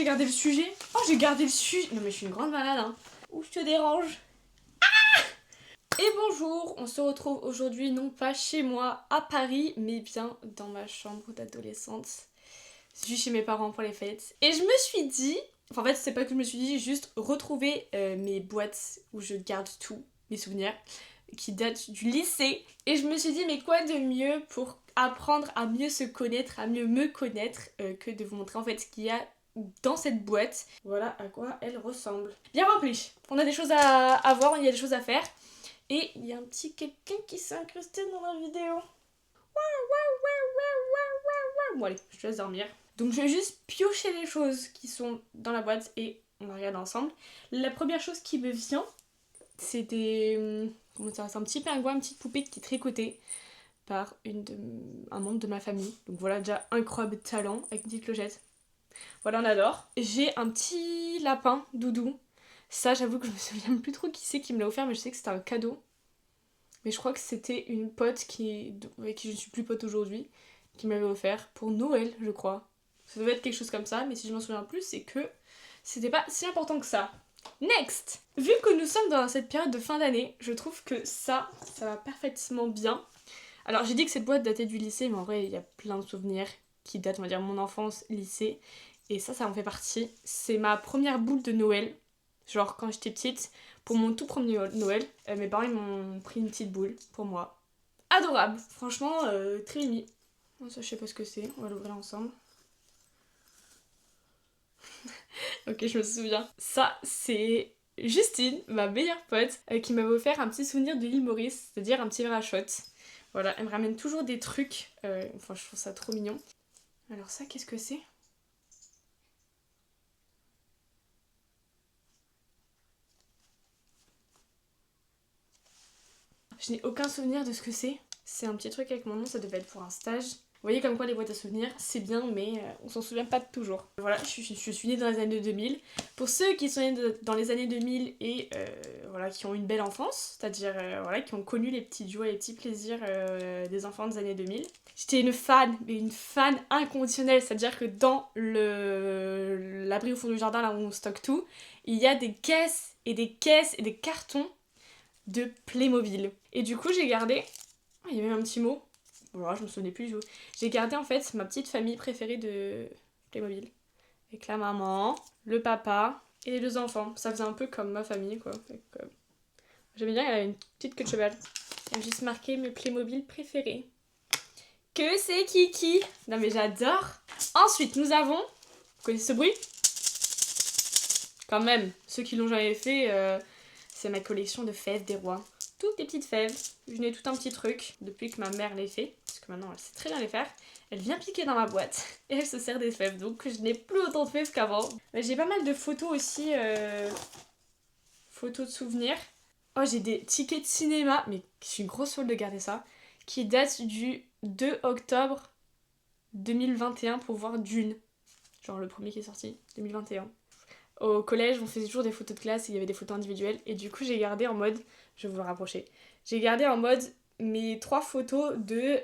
gardé le sujet. Oh, j'ai gardé le sujet. Non, mais je suis une grande malade, hein. Où je te dérange. Et bonjour, on se retrouve aujourd'hui non pas chez moi à Paris, mais bien dans ma chambre d'adolescente. Je suis chez mes parents pour les fêtes. Et je me suis dit, enfin en fait c'est pas que je me suis dit, juste retrouver mes boîtes où je garde tout, mes souvenirs, qui datent du lycée. Et je me suis dit mais quoi de mieux pour apprendre à mieux se connaître, à mieux me connaître, que de vous montrer en fait ce qu'il y a dans cette boîte. Voilà à quoi elle ressemble. Bien remplie. On a des choses à voir, il y a des choses à faire. Et il y a un petit quelqu'un qui s'est incrusté dans la vidéo. Bon allez, je te laisse dormir. Donc je vais juste piocher les choses qui sont dans la boîte et on va regarder ensemble. La première chose qui me vient, c'est des... Comment ça, c'est un petit pingouin, une petite poupée qui est tricotée par un membre de ma famille. Donc voilà, déjà incroyable talent avec une petite clochette. Voilà, on adore. J'ai un petit lapin doudou. Ça, j'avoue que je me souviens plus trop qui c'est qui me l'a offert, mais je sais que c'était un cadeau. Mais je crois que c'était une pote avec qui je ne suis plus pote aujourd'hui, qui m'avait offert pour Noël, je crois. Ça devait être quelque chose comme ça, mais si je m'en souviens plus, c'est que c'était pas si important que ça. Next! Vu que nous sommes dans cette période de fin d'année, je trouve que ça va parfaitement bien. Alors j'ai dit que cette boîte datait du lycée, mais en vrai il y a plein de souvenirs qui datent, on va dire, mon enfance, lycée. Et ça en fait partie. C'est ma première boule de Noël. Genre quand j'étais petite, pour mon tout premier Noël, mes parents ils m'ont pris une petite boule pour moi. Adorable, franchement très mimi. Ça je sais pas ce que c'est, on va l'ouvrir ensemble. Ok, je me souviens. Ça c'est Justine, ma meilleure pote, qui m'avait offert un petit souvenir de l'île Maurice, c'est-à-dire un petit verre à shot. Voilà, elle me ramène toujours des trucs, enfin je trouve ça trop mignon. Alors ça qu'est-ce que c'est ? Je n'ai aucun souvenir de ce que c'est. C'est un petit truc avec mon nom, ça devait être pour un stage. Vous voyez comme quoi les boîtes à souvenirs, c'est bien, mais on s'en souvient pas toujours. Voilà, je suis née dans les années 2000. Pour ceux qui sont nés dans les années 2000 et voilà, qui ont une belle enfance, c'est-à-dire voilà, qui ont connu les petites joies et les petits plaisirs des enfants des années 2000, j'étais une fan, mais une fan inconditionnelle, c'est-à-dire que dans l'abri au fond du jardin, là où on stocke tout, il y a des caisses et des caisses et des cartons de Playmobil. Et du coup, j'ai gardé... Oh, il y avait même un petit mot. Voilà, je me souvenais plus du tout. J'ai gardé en fait ma petite famille préférée de Playmobil. Avec la maman, le papa et les deux enfants. Ça faisait un peu comme ma famille, quoi. J'aimais bien, elle avait une petite queue de cheval. Elle a juste marqué mes Playmobil préférés. Que c'est Kiki. Non mais j'adore. Ensuite, nous avons... Vous connaissez ce bruit ? Quand même, ceux qui l'ont jamais fait... C'est ma collection de fèves des rois. Toutes des petites fèves. Je n'ai tout un petit truc depuis que ma mère les fait. Parce que maintenant elle sait très bien les faire. Elle vient piquer dans ma boîte. Et elle se sert des fèves. Donc je n'ai plus autant de fèves qu'avant. J'ai pas mal de photos aussi. Photos de souvenirs. Oh, j'ai des tickets de cinéma. Mais je suis une grosse folle de garder ça. Qui datent du 2 octobre 2021 pour voir Dune. Genre le premier qui est sorti. 2021. Au collège, on faisait toujours des photos de classe et il y avait des photos individuelles. Et du coup, j'ai gardé en mode... Je vais vous le rapprocher. J'ai gardé en mode mes 3 photos de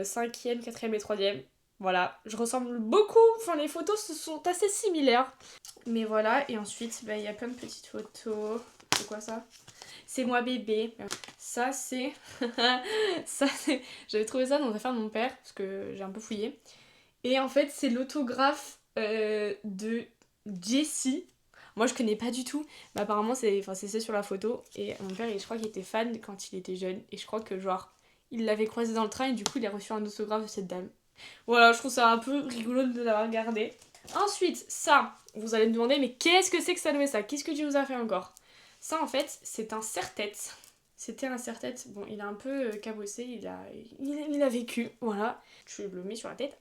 5e, 4e et 3e. Voilà, je ressemble beaucoup. Enfin, les photos sont assez similaires. Mais voilà, et ensuite, il y a plein de petites photos. C'est quoi ça ? C'est moi bébé. Ça, c'est... ça, c'est... J'avais trouvé ça dans une affaire de mon père, parce que j'ai un peu fouillé. Et en fait, c'est l'autographe de Jessie. Moi je connais pas du tout, mais apparemment c'est ça sur la photo. Et mon père, je crois qu'il était fan quand il était jeune. Et je crois que genre, il l'avait croisé dans le train et du coup il a reçu un autographe de cette dame. Voilà, je trouve ça un peu rigolo de l'avoir gardé. Ensuite, ça, vous allez me demander, mais qu'est-ce que c'est que ça devait ça ? Qu'est-ce que tu nous as fait encore ? Ça en fait, c'est un serre-tête. C'était un serre-tête, bon il a un peu cabossé, il a vécu, voilà. Je le mets sur la tête.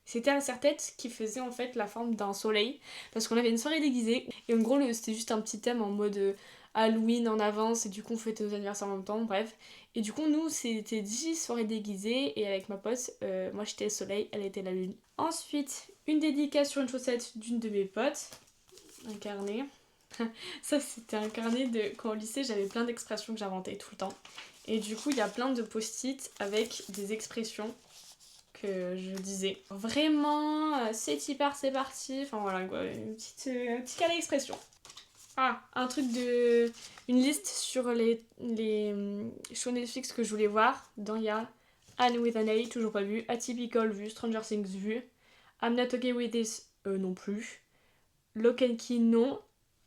C'était un serre-tête qui faisait en fait la forme d'un soleil parce qu'on avait une soirée déguisée et en gros c'était juste un petit thème en mode Halloween en avance et du coup on fêtait nos anniversaires en même temps, bref. Et du coup nous c'était 10 soirées déguisées et avec ma pote, moi j'étais le soleil, elle était la lune. Ensuite une dédicace sur une chaussette d'une de mes potes, un carnet. Ça c'était un carnet de quand au lycée j'avais plein d'expressions que j'inventais tout le temps. Et du coup il y a plein de post-it avec des expressions que je disais. Vraiment, c'est hyper, c'est parti. Enfin voilà, quoi, un petit cas d'expression. Ah, une liste sur les shows Netflix que je voulais voir. Dedans, il y a Anne with an A, toujours pas vu. Atypical, vu. Stranger Things, vu. I'm Not Okay With This, non plus. Lock and Key, non.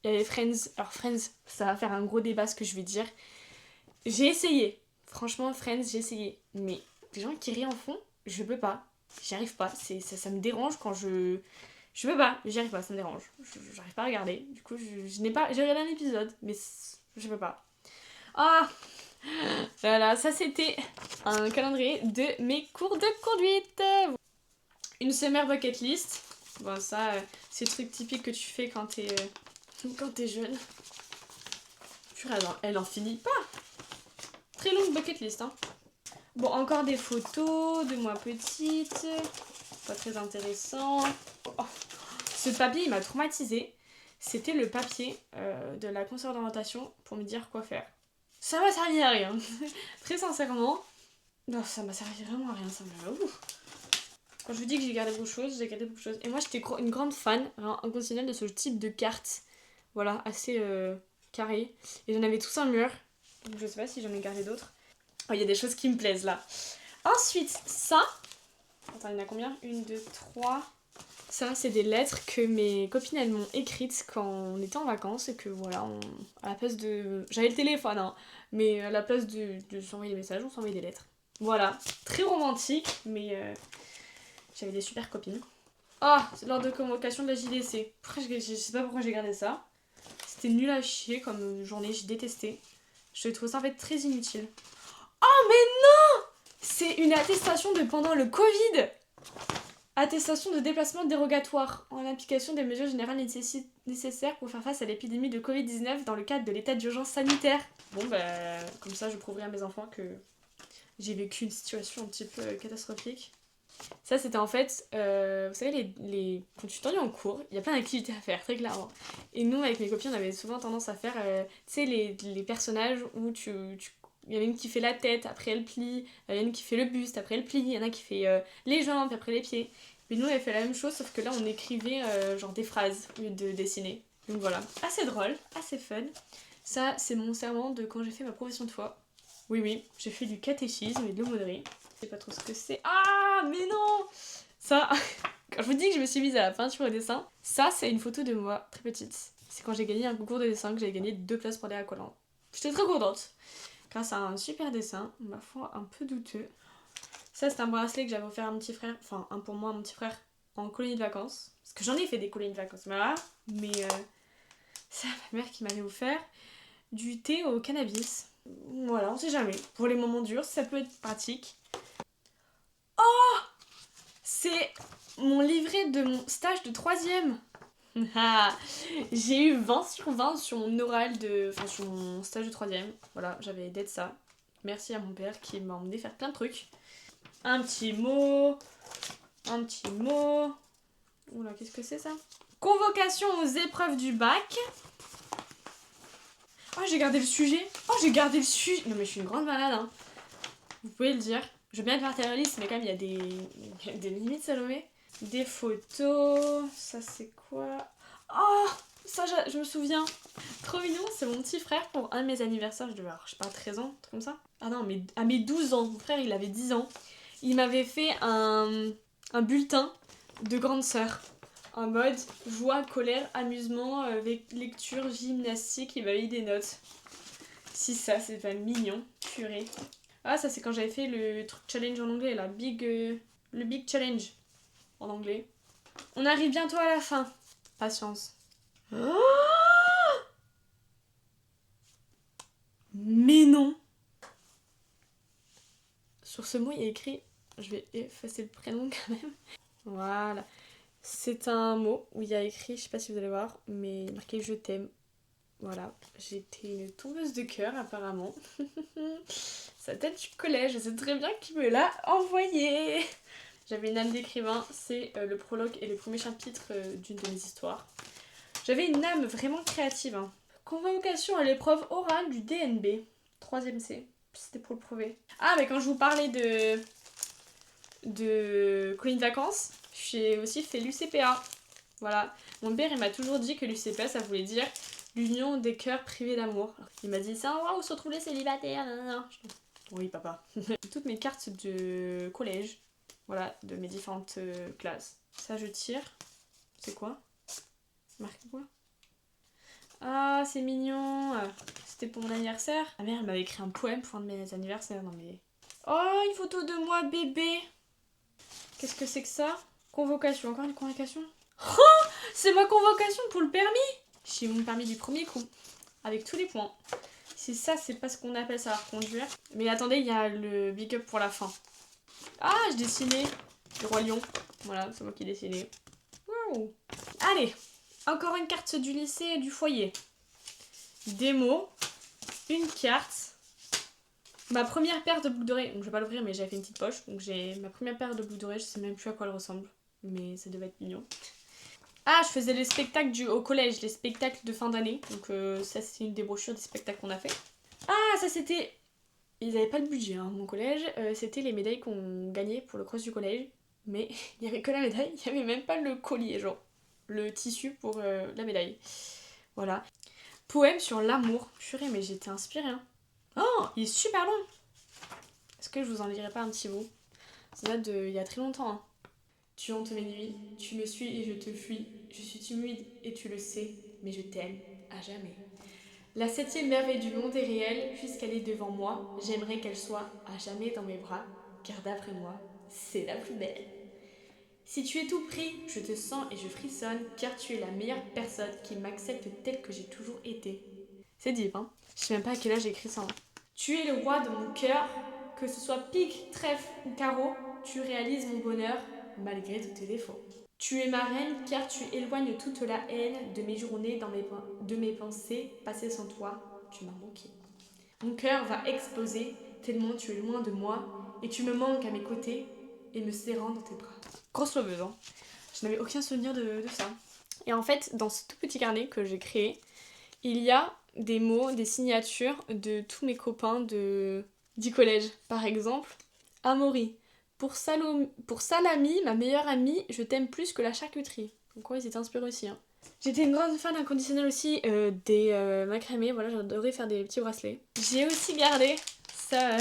Il y avait Friends. Alors Friends, ça va faire un gros débat ce que je vais dire. J'ai essayé. Franchement, Friends, j'ai essayé. Mais les gens qui rient en fond, je peux pas. J'y arrive pas. Ça me dérange quand je... Je peux pas, j'y arrive pas, ça me dérange. J'arrive pas à regarder. Du coup, je n'ai pas... J'ai regardé un épisode, mais je peux pas. Ah, voilà, ça c'était un calendrier de mes cours de conduite. Une summer bucket list. Bon, ça, c'est le truc typique que tu fais quand t'es jeune. Purée, elle en finit pas. Très longue bucket list, hein. Bon, encore des photos de moi petite. Pas très intéressant. Oh. Ce papier, il m'a traumatisée. C'était le papier de la conseillère d'orientation pour me dire quoi faire. Ça m'a servi à rien. Très sincèrement. Non, ça m'a servi vraiment à rien. Ça m'a... Ouf. Quand je vous dis que j'ai gardé beaucoup de choses, j'ai gardé beaucoup de choses. Et moi, j'étais une grande fan, inconditionnelle de ce type de cartes. Voilà, assez carré. Et j'en avais tous un mur. Donc je sais pas si j'en ai gardé d'autres. Oh, il y a des choses qui me plaisent là. Ensuite, ça. Attends, il y en a combien 1, 2, 3. Ça, c'est des lettres que mes copines, elles m'ont écrites quand on était en vacances et que voilà, à la place de... J'avais le téléphone, hein, mais à la place de s'envoyer des messages, on s'envoyait des lettres. Voilà, très romantique, mais j'avais des super copines. Ah, c'est lors de convocation de la JDC. Je sais pas pourquoi j'ai gardé ça. C'était nul à chier comme journée, j'ai détesté. Je trouvais ça en fait très inutile. Oh mais non! C'est une attestation de pendant le Covid! Attestation de déplacement dérogatoire en application des mesures générales nécessaires pour faire face à l'épidémie de Covid-19 dans le cadre de l'état d'urgence sanitaire. Bon bah, comme ça je prouverai à mes enfants que j'ai vécu une situation un petit peu catastrophique. Ça c'était en fait, vous savez, quand tu t'ennuies en cours, il y a plein d'activités à faire, très clairement. Et nous avec mes copines on avait souvent tendance à faire, tu sais, les personnages où il y en a une qui fait la tête, après elle plie. Il y en a une qui fait le buste, après elle plie. Il y en a qui fait les jambes, après les pieds. Mais nous, on avait fait la même chose, sauf que là, on écrivait genre des phrases au lieu de dessiner. Donc voilà. Assez drôle, assez fun. Ça, c'est mon serment de quand j'ai fait ma profession de foi. Oui, oui, j'ai fait du catéchisme et de l'aumônerie. Je sais pas trop ce que c'est. Ah, mais non! Ça, quand je vous dis que je me suis mise à la peinture et au dessin, ça, c'est une photo de moi, très petite. C'est quand j'ai gagné un concours de dessin que j'avais gagné 2 places pour aller à Colin. J'étais très contente. Grâce à un super dessin, ma foi un peu douteux. Ça, c'est un bracelet que j'avais offert à mon petit frère, enfin, un pour moi, à mon petit frère, en colonie de vacances. Parce que j'en ai fait des colonies de vacances, voilà. Mais c'est ma mère qui m'avait offert du thé au cannabis. Voilà, on sait jamais. Pour les moments durs, ça peut être pratique. Oh! C'est mon livret de mon stage de 3ème. J'ai eu 20 sur 20 sur mon oral sur mon stage de 3ème. Voilà, j'avais d'être ça. Merci à mon père qui m'a emmené faire plein de trucs. Un petit mot. Oula, qu'est-ce que c'est ça? Convocation aux épreuves du bac. Oh, j'ai gardé le sujet. Non mais je suis une grande malade, hein. Vous pouvez le dire. Je veux bien être matérialiste, mais quand même il y a des limites, Salomé. Des photos. Ça c'est quoi? Oh, ça je me souviens. Trop mignon, c'est mon petit frère pour un de mes anniversaires. Je devais avoir, je sais pas, 13 ans, un truc comme ça. Ah non, mais à mes 12 ans. Mon frère il avait 10 ans. Il m'avait fait un bulletin de grande sœur. En mode joie, colère, amusement, avec lecture, gymnastique, il m'avait mis des notes. Si ça, c'est pas mignon. Purée. Ah, ça c'est quand j'avais fait le truc challenge en anglais, là. Le big challenge en anglais. On arrive bientôt à la fin. Patience. Oh, mais non. Sur ce mot, il y a écrit... Je vais effacer le prénom quand même. Voilà. C'est un mot où il y a écrit, je sais pas si vous allez voir, mais il y a marqué je t'aime. Voilà, j'étais une tombeuse de cœur apparemment. Sa tête du collège, je sais très bien qui me l'a envoyé. J'avais une âme d'écrivain, c'est le prologue et le premier chapitre d'une de mes histoires. J'avais une âme vraiment créative. Hein. Convocation à l'épreuve orale du DNB, 3ème C. C'était pour le prouver. Ah, mais quand je vous parlais de colonies de vacances, j'ai aussi fait l'UCPA. Voilà. Mon père, il m'a toujours dit que l'UCPA, ça voulait dire l'union des cœurs privés d'amour. Il m'a dit, c'est un endroit où se retrouvent les célibataires. Nan. Oui, papa. Toutes mes cartes de collège, voilà, de mes différentes classes. Ça, je tire. C'est quoi? C'est marqué quoi? Ah, c'est mignon. C'était pour mon anniversaire. Ma mère, elle m'avait écrit un poème pour un de mes anniversaires. Non mais... Oh, une photo de moi, bébé. Qu'est-ce que c'est que ça? Convocation. Encore une convocation? Oh, c'est ma convocation pour le permis. J'ai eu mon permis du premier coup. Avec tous les points. Si ça, c'est pas ce qu'on appelle savoir conduire. Mais attendez, il y a le big up pour la fin. Ah, je dessinais le roi lion. Voilà, c'est moi qui ai dessiné. Wow. Allez, encore une carte du lycée et du foyer. Des mots, une carte, ma première paire de boucles d'oreilles. Donc je vais pas l'ouvrir, mais j'avais fait une petite poche. Donc j'ai ma première paire de boucles d'oreilles, je sais même plus à quoi elle ressemble. Mais ça devait être mignon. Ah, je faisais les spectacles au collège, les spectacles de fin d'année. Donc ça, c'est une des brochures des spectacles qu'on a fait. Ah, ça c'était... Ils avaient pas de budget, hein, mon collège. C'était les médailles qu'on gagnait pour le cross du collège. Mais il y avait que la médaille, il y avait même pas le collier, genre. Le tissu pour la médaille. Voilà. Poème sur l'amour. Purée, mais j'étais inspirée. Hein. Oh, il est super long. Est-ce que je vous en lirai pas un petit bout? Ça date il y a très longtemps. Hein. Tu hantes mes nuits, tu me suis et je te fuis. Je suis timide et tu le sais, mais je t'aime à jamais. La septième merveille du monde est réelle, puisqu'elle est devant moi. J'aimerais qu'elle soit à jamais dans mes bras, car d'après moi, c'est la plus belle. Si tu es tout pris, je te sens et je frissonne, car tu es la meilleure personne qui m'accepte telle que j'ai toujours été. C'est deep, hein? Je sais même pas à quel âge j'ai écrit ça. Hein. Tu es le roi de mon cœur, que ce soit pique, trèfle ou carreau, tu réalises mon bonheur, malgré tous tes défauts. Tu es ma reine, car tu éloignes toute la haine de mes journées, de mes pensées, passées sans toi, tu m'as manqué. Mon cœur va exploser, tellement tu es loin de moi, et tu me manques à mes côtés, et me serrant dans tes bras. Grosse loveuse, hein? Je n'avais aucun souvenir de ça. Et en fait, dans ce tout petit carnet que j'ai créé, il y a des mots, des signatures de tous mes copains du collège. Par exemple, Amaury. Pour Salami, ma meilleure amie, je t'aime plus que la charcuterie. Donc quoi, ils étaient inspirés aussi. Hein. J'étais une grande fan inconditionnelle aussi des macramés. Voilà, j'adorais faire des petits bracelets. J'ai aussi gardé, ça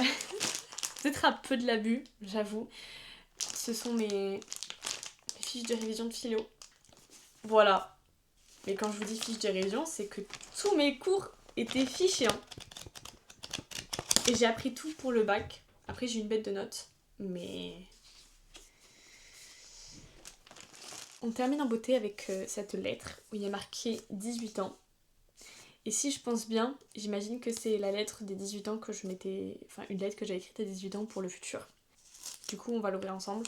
peut-être un peu de l'abus, j'avoue. Ce sont mes fiches de révision de philo. Voilà. Mais quand je vous dis fiches de révision, c'est que tous mes cours étaient fichés. Hein. Et j'ai appris tout pour le bac. Après, j'ai une bête de notes. Mais... On termine en beauté avec cette lettre où il y a marqué 18 ans. Et si je pense bien, j'imagine que c'est la lettre des 18 ans que je m'étais... Enfin, une lettre que j'ai écrite à 18 ans pour le futur. Du coup, on va l'ouvrir ensemble.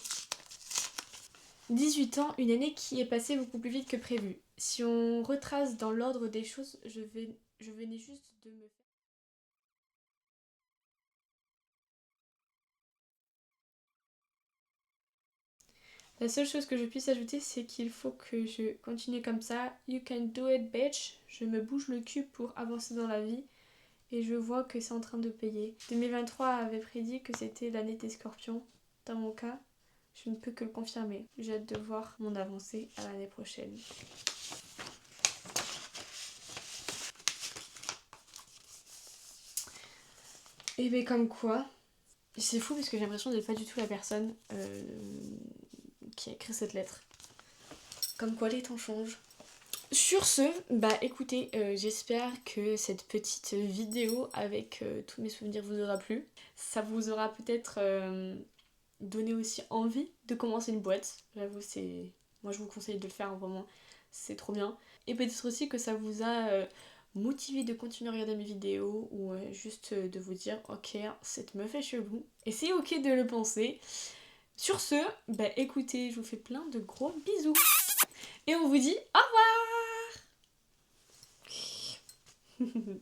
18 ans, une année qui est passée beaucoup plus vite que prévu. Si on retrace dans l'ordre des choses, je venais juste de me... La seule chose que je puisse ajouter, c'est qu'il faut que je continue comme ça. You can do it, bitch. Je me bouge le cul pour avancer dans la vie. Et je vois que c'est en train de payer. 2023 avait prédit que c'était l'année des scorpions. Dans mon cas, je ne peux que le confirmer. J'ai hâte de voir mon avancée à l'année prochaine. Et bien comme quoi, c'est fou parce que j'ai l'impression d'être pas du tout la personne qui a écrit cette lettre. Comme quoi les temps changent. Sur ce, bah écoutez, j'espère que cette petite vidéo avec tous mes souvenirs vous aura plu. Ça vous aura peut-être donné aussi envie de commencer une boîte. J'avoue, c'est... Moi je vous conseille de le faire, vraiment, c'est trop bien. Et peut-être aussi que ça vous a motivé de continuer à regarder mes vidéos ou juste de vous dire ok, cette meuf est chelou. Et c'est ok de le penser. Sur ce, bah écoutez, je vous fais plein de gros bisous. Et on vous dit au revoir.